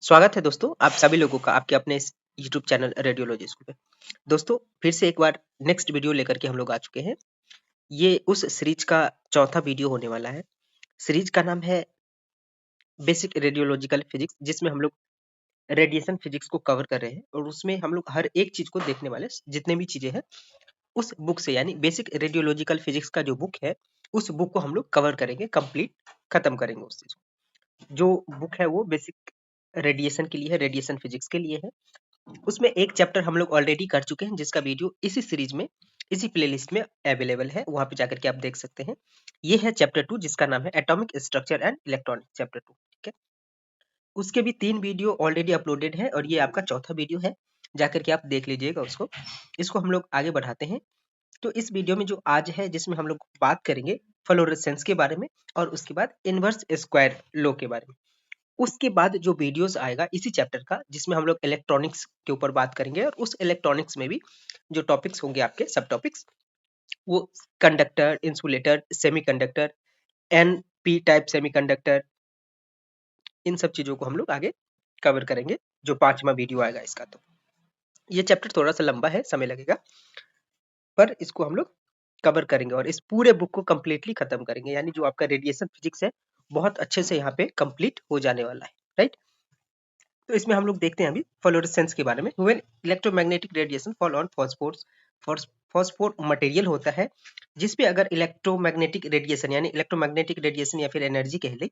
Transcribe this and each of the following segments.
स्वागत है दोस्तों आप सभी लोगों का आपके अपने इस यूट्यूब चैनल रेडियोलॉजी स्कूल पे। दोस्तों फिर से एक बार नेक्स्ट वीडियो लेकर के हम लोग आ चुके हैं। ये उस सीरीज का चौथा वीडियो होने वाला है। सीरीज का नाम है बेसिक रेडियोलॉजिकल फिजिक्स, जिसमें हम लोग रेडिएशन फिजिक्स को कवर कर रहे हैं और उसमें हम लोग हर एक चीज को देखने वाले हैं। जितने भी चीजें हैं उस बुक से, यानी बेसिक रेडियोलॉजिकल फिजिक्स का जो बुक है उस बुक को हम लोग कवर करेंगे, कंप्लीट खत्म करेंगे उस चीज को। जो बुक है वो बेसिक रेडिएशन के लिए है, रेडिएशन फिजिक्स के लिए है। उसमें एक चैप्टर हम लोग ऑलरेडी कर चुके हैं, जिसका वीडियो इसी सीरीज में इसी प्लेलिस्ट में अवेलेबल है, वहां पे जाकर के आप देख सकते हैं। ये है चैप्टर 2, जिसका नाम है atomic structure and electronic chapter 2। ठीक है, उसके भी 3 वीडियो ऑलरेडी अपलोडेड है और ये आपका चौथा वीडियो है। जाकर के आप देख लीजिएगा उसको। इसको हम लोग आगे बढ़ाते हैं। तो इस वीडियो में जो आज है, जिसमें हम लोग बात करेंगे फ्लोरेसेंस के बारे में और उसके बाद इनवर्स स्क्वायर लॉ के बारे में। उसके बाद जो वीडियोस आएगा इसी चैप्टर का, जिसमें हम लोग इलेक्ट्रॉनिक्स के ऊपर बात करेंगे और उस इलेक्ट्रॉनिक्स में भी जो टॉपिक्स होंगे आपके सब टॉपिक्स, वो conductor, insulator, semiconductor, N P type semiconductor, इन सब चीजों को हम लोग आगे कवर करेंगे, जो 5वां वीडियो आएगा इसका। तो ये चैप्टर थोड़ा सा लंबा है, समय लगेगा, पर इसको हम लोग कवर करेंगे और इस पूरे बुक को कंप्लीटली खत्म करेंगे। यानी जो आपका रेडिएशन फिजिक्स है बहुत अच्छे से यहाँ पे कंप्लीट हो जाने वाला है, राइट। तो इसमें हम लोग देखते हैं अभी फ्लोरेसेंस के बारे में। When electromagnetic radiation fall on phosphorus, phosphor material होता है जिसपे अगर इलेक्ट्रोमैग्नेटिक रेडिएशन यानी इलेक्ट्रोमैग्नेटिक रेडिएशन या फिर एनर्जी कह ले,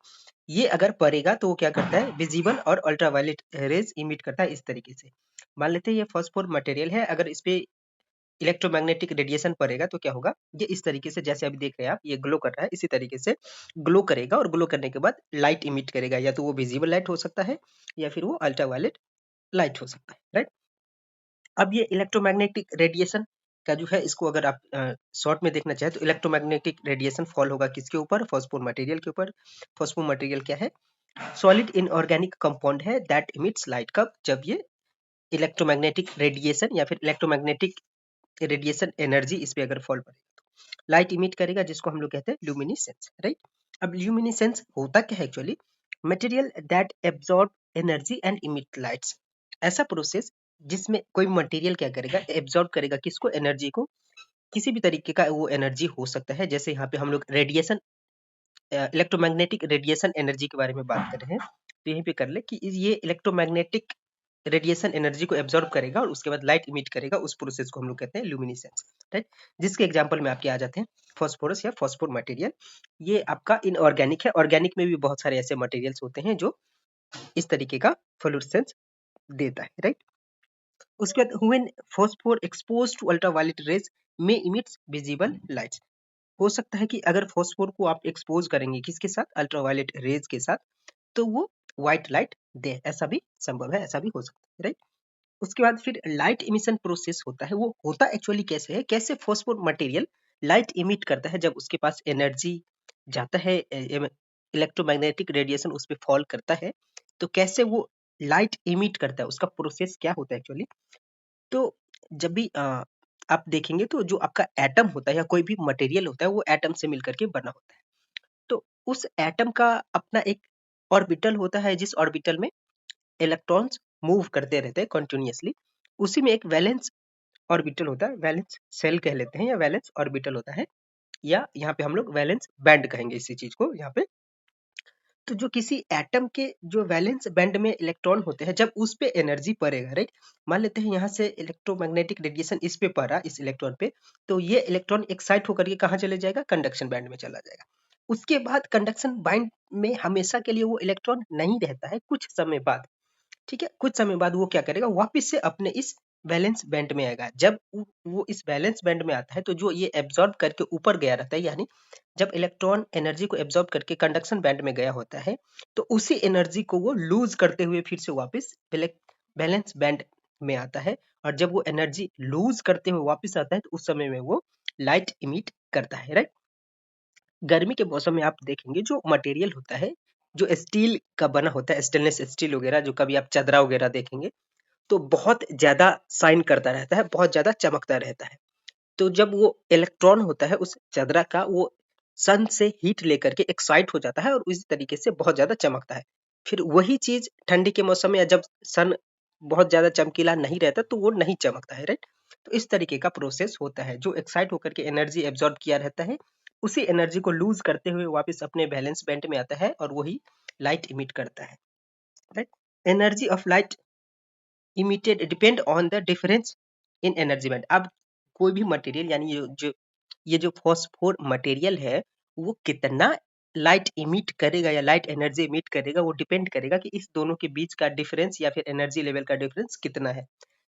ये अगर पड़ेगा तो वो क्या करता है, विजिबल और अल्ट्रावायलेट रेज इमिट करता है इस तरीके से। मान लेते हैं ये फॉस्फोर मटेरियल है, अगर इस पे इलेक्ट्रोमैग्नेटिक रेडिएशन पड़ेगा तो क्या होगा, ये इस तरीके से, जैसे अभी देख रहे हैं आप, ये ग्लो कर रहा है, इसी तरीके से ग्लो करेगा और ग्लो करने के बाद लाइट इमिट करेगा। या तो वो विजिबल लाइट हो सकता है या फिर वो अल्ट्रावायलेट लाइट हो सकता है, राइट। अब ये इलेक्ट्रोमैग्नेटिक रेडिएशन का जो है, इसको अगर आप शॉर्ट में देखना चाहें तो इलेक्ट्रोमैग्नेटिक रेडिएशन फॉल होगा किसके ऊपर, फॉस्फोर मटेरियल के ऊपर। फॉस्फोर मटेरियल क्या है, सॉलिड इनऑर्गेनिक कंपाउंड है दैट इमिट्स लाइट। कब, जब ये इलेक्ट्रोमैग्नेटिक रेडिएशन या फिर इलेक्ट्रोमैग्नेटिक रेडिएशन एनर्जी इस पे अगर फॉल पड़ेगा तो लाइट इमिट करेगा, जिसको हम लोग कहते हैं ल्यूमिनिसेंस, राइट। अब ल्यूमिनिसेंस होता क्या है actually, material that absorb energy and emit lights. ऐसा प्रोसेस जिसमें कोई मटेरियल क्या करेगा, एब्जॉर्ब करेगा किसको, एनर्जी को। किसी भी तरीके का वो एनर्जी हो सकता है, जैसे यहाँ पे हम लोग रेडिएशन, इलेक्ट्रोमैग्नेटिक रेडिएशन एनर्जी के बारे में बात कर रहे हैं, तो यहीं पे कर ले कि ये इलेक्ट्रोमैग्नेटिक रेडिएशन एनर्जी को एब्जॉर्ब करेगा और उसके बाद लाइट इमिट करेगा। उस प्रोसेस को हम लोग कहते हैं ल्यूमिनेसेंस, राइट। जिसके एग्जांपल में आपके आ जाते हैं फॉस्फोरस या फॉस्फोर मटेरियल। ये आपका इनऑर्गेनिक है, ऑर्गेनिक में भी बहुत सारे ऐसे मटेरियल्स होते हैं जो इस तरीके का फ्लोरेसेंस देता है, राइट। उसके बाद when phosphor expose to ultraviolet rays में इमिट्स विजिबल लाइट्स। हो सकता है कि अगर फॉस्फोर को आप एक्सपोज करेंगे किसके साथ, अल्ट्रावायलेट रेज के साथ, तो वो व्हाइट लाइट दे, ऐसा भी संभव है, ऐसा भी हो सकता है, राइट। उसके बाद फिर लाइट इमिशन प्रोसेस होता है, वो होता एक्चुअली कैसे है, कैसे फॉस्फोर मटेरियल लाइट इमिट करता है जब उसके पास एनर्जी जाता है, इलेक्ट्रोमैग्नेटिक रेडिएशन उस पर फॉल करता है, तो कैसे वो लाइट इमिट करता है, उसका प्रोसेस क्या होता है एक्चुअली। तो जब भी आप देखेंगे तो जो आपका एटम होता है या कोई भी मटेरियल होता है, वो एटम से मिलकर के बना होता है। तो उस एटम का अपना एक ऑर्बिटल होता है, जिस ऑर्बिटल में इलेक्ट्रॉन्स मूव करते रहते हैं कंटिन्यूअसली। उसी में एक वैलेंस ऑर्बिटल होता है, वैलेंस सेल कह लेते हैं या वैलेंस ऑर्बिटल होता है, या यहाँ पे हम लोग वैलेंस बैंड कहेंगे इसी चीज को यहाँ पे। तो जो किसी एटम के जो वैलेंस बैंड में इलेक्ट्रॉन होते हैं, जब उस पे एनर्जी पड़ेगा, राइट। मान लेते हैं यहाँ से इलेक्ट्रोमैग्नेटिक रेडिएशन इस पे पड़ा, इस इलेक्ट्रॉन पे, तो ये इलेक्ट्रॉन एक्साइट होकर के कहाँ चले जाएगा, कंडक्शन बैंड में चला जाएगा। उसके बाद कंडक्शन बैंड में हमेशा के लिए वो इलेक्ट्रॉन नहीं रहता है, कुछ समय बाद, ठीक है, कुछ समय बाद वो क्या करेगा, वापस से अपने इस बैलेंस बैंड में आएगा। जब वो इस बैलेंस बैंड में आता है तो जो ये एब्जॉर्ब करके ऊपर गया रहता है, यानी जब इलेक्ट्रॉन एनर्जी को एब्जॉर्ब करके कंडक्शन बैंड में गया होता है, तो उसी एनर्जी को वो लूज करते हुए फिर से वापस बैलेंस बैंड में आता है। और जब वो एनर्जी लूज करते हुए वापस आता है तो उस समय में वो लाइट इमिट करता है, राइट। गर्मी के मौसम में आप देखेंगे जो मटेरियल होता है, जो स्टील का बना होता है, स्टेनलेस स्टील वगैरह, जो कभी आप चदरा वगैरह देखेंगे तो बहुत ज्यादा शाइन करता रहता है, बहुत ज्यादा चमकता रहता है। तो जब वो इलेक्ट्रॉन होता है उस चदरा का, वो सन से हीट लेकर के एक्साइट हो जाता है और इस तरीके से बहुत ज्यादा चमकता है। फिर वही चीज ठंडी के मौसम में या जब सन बहुत ज्यादा चमकीला नहीं रहता तो वो नहीं चमकता है, राइट। तो इस तरीके का प्रोसेस होता है, जो एक्साइट होकर के एनर्जी एब्जॉर्ब किया रहता है, उसी एनर्जी को लूज करते हुए वापस अपने बैलेंस बैंड में आता है और वही लाइट इमिट करता है, right. Energy of light emitted depend on the difference in energy band. अब कोई भी मटेरियल यानी ये जो फॉस्फोर मटेरियल है वो कितना लाइट इमिट करेगा या लाइट एनर्जी इमिट करेगा, वो डिपेंड करेगा कि इस दोनों के बीच का डिफरेंस या फिर एनर्जी लेवल का डिफरेंस कितना है।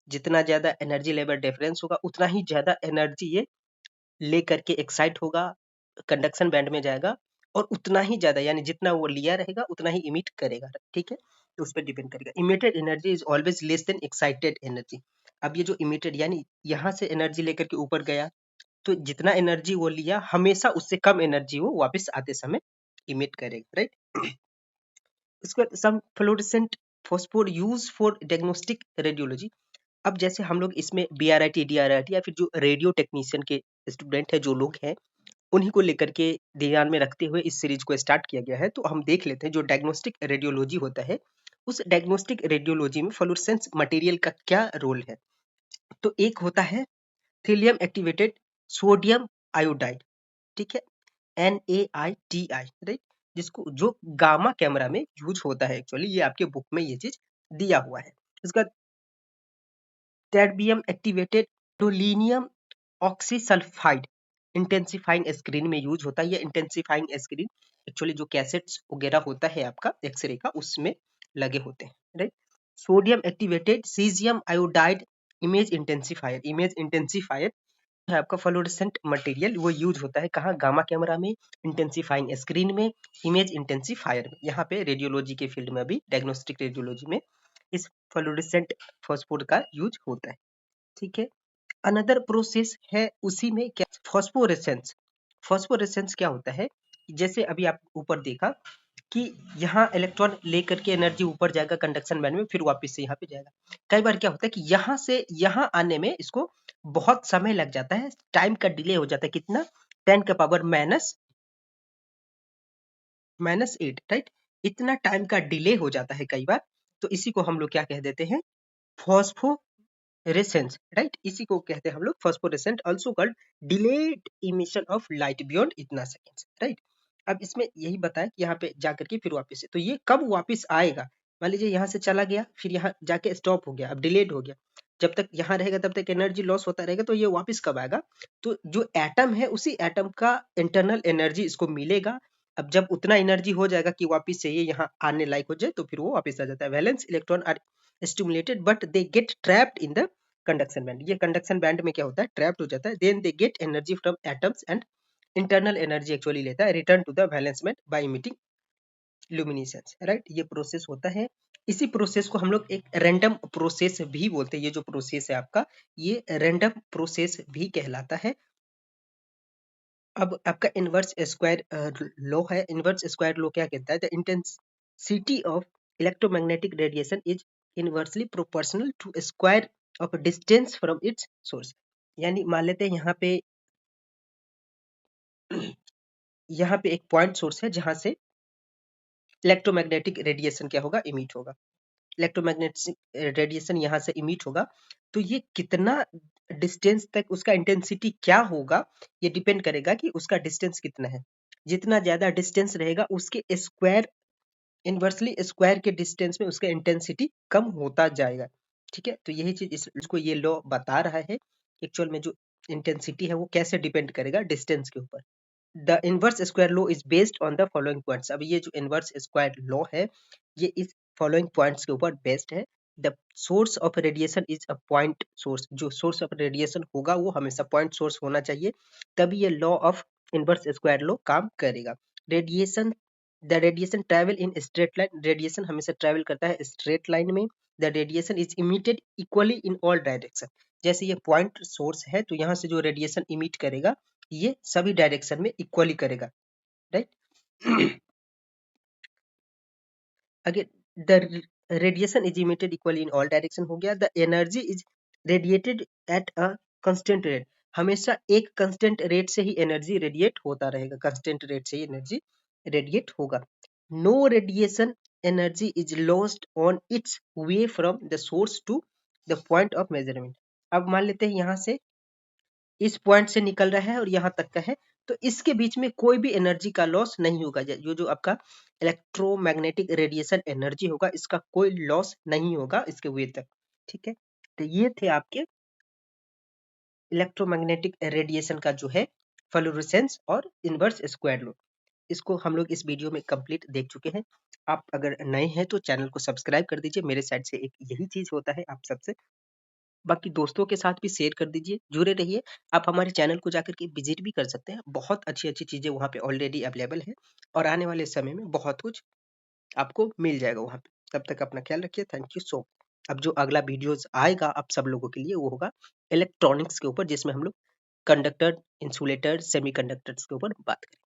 जितना ज्यादा एनर्जी लेवल डिफरेंस होगा उतना ही ज्यादा एनर्जी ये लेकर के एक्साइट होगा, कंडक्शन बैंड में जाएगा, और उतना ही ज्यादा यानी जितना वो लिया रहेगा उतना ही इमिट करेगा, ठीक है। तो उस पर डिपेंड करेगा। Emitted energy is always less than excited energy. अब ये जो इमिटेड यानी यहाँ से एनर्जी लेकर के ऊपर गया, तो जितना एनर्जी वो लिया हमेशा उससे कम एनर्जी वो वापस आते समय इमिट करेगा, राइट। उसके बाद some fluorescent phosphor use for diagnostic radiology. अब जैसे हम लोग इसमें BRIT DRIT या फिर जो रेडियो टेक्नीशियन के स्टूडेंट है जो लोग हैं उन्हीं को लेकर के ध्यान में रखते हुए इस सीरीज को स्टार्ट किया गया है। तो हम देख लेते हैं जो डायग्नोस्टिक रेडियोलॉजी होता है, उस डायग्नोस्टिक रेडियोलॉजी में फ्लोरेसेंस मटेरियल का क्या रोल है। तो एक होता है थीलियम एक्टिवेटेड सोडियम आयोडाइड, ठीक है, NaITI, राइट, जिसको जो गामा कैमरा में यूज होता है। एक्चुअली ये आपके बुक में ये चीज दिया हुआ है। इसका टेरबियम एक्टिवेटेड टोलिनियम ऑक्सीसल्फाइड इंटेंसिफाइंग स्क्रीन में यूज होता है। ये इंटेंसिफाइंग स्क्रीन एक्चुअली जो कैसेट्स वगैरह होता है आपका एक्सरे का उसमें लगे होते हैं, right. Sodium activated caesium iodide image intensifier है आपका फ्लोरेसेंट मटेरियल, वो यूज होता है कहाँ, गामा कैमरा में, इंटेंसिफाइंग स्क्रीन में, इमेज इंटेंसिफायर में। यहाँ पे रेडियोलॉजी के फील्ड में भी डायग्नोस्टिक रेडियोलॉजी में इस फ्लोरेसेंट फॉस्फोर का यूज होता है, ठीक है। अनदर प्रोसेस है उसी में क्या, फॉस्फोरेसेंस। फॉस्फोरेसेंस क्या होता है, जैसे अभी आप ऊपर देखा कि यहाँ इलेक्ट्रॉन लेकर के एनर्जी ऊपर जाएगा कंडक्शन बैंड में, फिर वापस से यहाँ पे जाएगा। कई बार क्या होता है कि यहाँ से यहाँ आने में इसको बहुत समय लग जाता है, टाइम का डिले हो जाता है, कितना, 10⁻⁻⁸, राइट। इतना टाइम का डिले हो जाता है कई बार, तो इसी को हम लोग क्या कह देते हैं, फॉस्फोरेसेंस, राइट। इसी को कहते हैं हम लोग phosphorescent, also called delayed emission of light beyond इतना सेकेंड्स, राइट। अब इसमें यही बताया कि यहाँ पे जाकर के फिर वापस से, तो ये कब वापस आएगा, मान लीजिए यहाँ से चला गया फिर यहाँ जाके स्टॉप हो गया, अब डिलेड हो गया, जब तक यहाँ रहेगा तब तक एनर्जी लॉस होता रहेगा, तो ये वापस कब आएगा, तो जो एटम है उसी एटम का इंटरनल एनर्जी इसको मिलेगा। अब जब उतना एनर्जी हो जाएगा कि वापस से ये यहाँ आने लायक हो जाए तो फिर वो वापस आ जाता है। Valence electron are stimulated but they get trapped in the conduction band। ये कंडक्शन बैंड में क्या होता है, ट्रैप्ड हो जाता है। then they get energy from atoms and internal energy actually लेता है, return to the valence band by emitting luminescence, right. ये प्रोसेस होता है। इसी प्रोसेस को हम लोग एक रैंडम प्रोसेस भी बोलते हैं। ये जो प्रोसेस है आपका ये रैंडम प्रोसेस भी कहलाता है। अब आपका इनवर्स स्क्वायर लॉ है। इनवर्स स्क्वायर लॉ क्या कहता है, the intensity of electromagnetic radiation is inversely proportional to square of distance from its source. यानी मान लेते हैं यहाँ पे एक पॉइंट सोर्स है जहां से इलेक्ट्रोमैग्नेटिक रेडिएशन क्या होगा, इमिट होगा। इलेक्ट्रोमैग्नेटिक रेडिएशन यहाँ से इमिट होगा, तो ये कितना डिस्टेंस तक उसका इंटेंसिटी क्या होगा, ये डिपेंड करेगा कि उसका डिस्टेंस कितना है। जितना ज्यादा डिस्टेंस रहेगा उसके स्क्वायर, इनवर्सली स्क्वायर के डिस्टेंस में उसका इंटेंसिटी कम होता जाएगा, ठीक है। तो यही चीज इसको ये लॉ बता रहा है एक्चुअल में जो इंटेंसिटी है वो कैसे डिपेंड करेगा डिस्टेंस के ऊपर। The inverse square law is based on the following points. अब ये जो इनवर्स स्क्वायर लॉ है ये इस फॉलोइंग पॉइंट्स के ऊपर बेस्ड है। The source of radiation is a point source. जो सोर्स ऑफ रेडिएशन होगा वो हमेशा पॉइंट सोर्स होना चाहिए, तभी ये law of inverse square law काम करेगा। Radiation, the radiation travel in straight line. Radiation हमेशा ट्रेवल करता है स्ट्रेट लाइन में। The radiation is emitted equally in all direction. जैसे ये पॉइंट सोर्स है तो यहाँ से जो रेडिएशन इमिट करेगा ये सभी डायरेक्शन में इक्वली करेगा, right. Again the radiation is emitted equally in all direction हो गया। The energy is radiated at a constant rate. हमेशा एक कांस्टेंट रेट से ही एनर्जी रेडिएट होता रहेगा, कांस्टेंट रेट से ही एनर्जी रेडिएट होगा। No radiation energy is lost on its way from the source to the point of measurement. अब मान लेते हैं यहाँ से इस पॉइंट से निकल रहा है और यहाँ तक का है, तो इसके बीच में कोई भी एनर्जी का लॉस नहीं होगा। जो जो आपका इलेक्ट्रोमैग्नेटिक रेडिएशन एनर्जी होगा, इसका कोई लॉस नहीं होगा इसके वे तक। ठीक है, तो ये थे आपके इलेक्ट्रोमैग्नेटिक रेडिएशन का जो है फ्लोरेसेंस और इनवर्स स्क्वायर लॉ। इसको हम लोग इस वीडियो में कंप्लीट देख चुके हैं। आप अगर नए हैं तो चैनल को सब्सक्राइब कर दीजिए, मेरे साइड से एक यही चीज होता है आप सबसे। बाकी दोस्तों के साथ भी शेयर कर दीजिए, जुड़े रहिए। आप हमारे चैनल को जाकर के विजिट भी कर सकते हैं, बहुत अच्छी अच्छी चीजें वहाँ पे ऑलरेडी अवेलेबल है और आने वाले समय में बहुत कुछ आपको मिल जाएगा वहाँ पे। तब तक अपना ख्याल रखिए, थैंक यू सो मच। अब जो अगला वीडियोस आएगा आप सब लोगों के लिए वो होगा इलेक्ट्रॉनिक्स के ऊपर, जिसमें हम लोग कंडक्टर, इंसुलेटर, सेमीकंडक्टर्स के ऊपर बात करेंगे।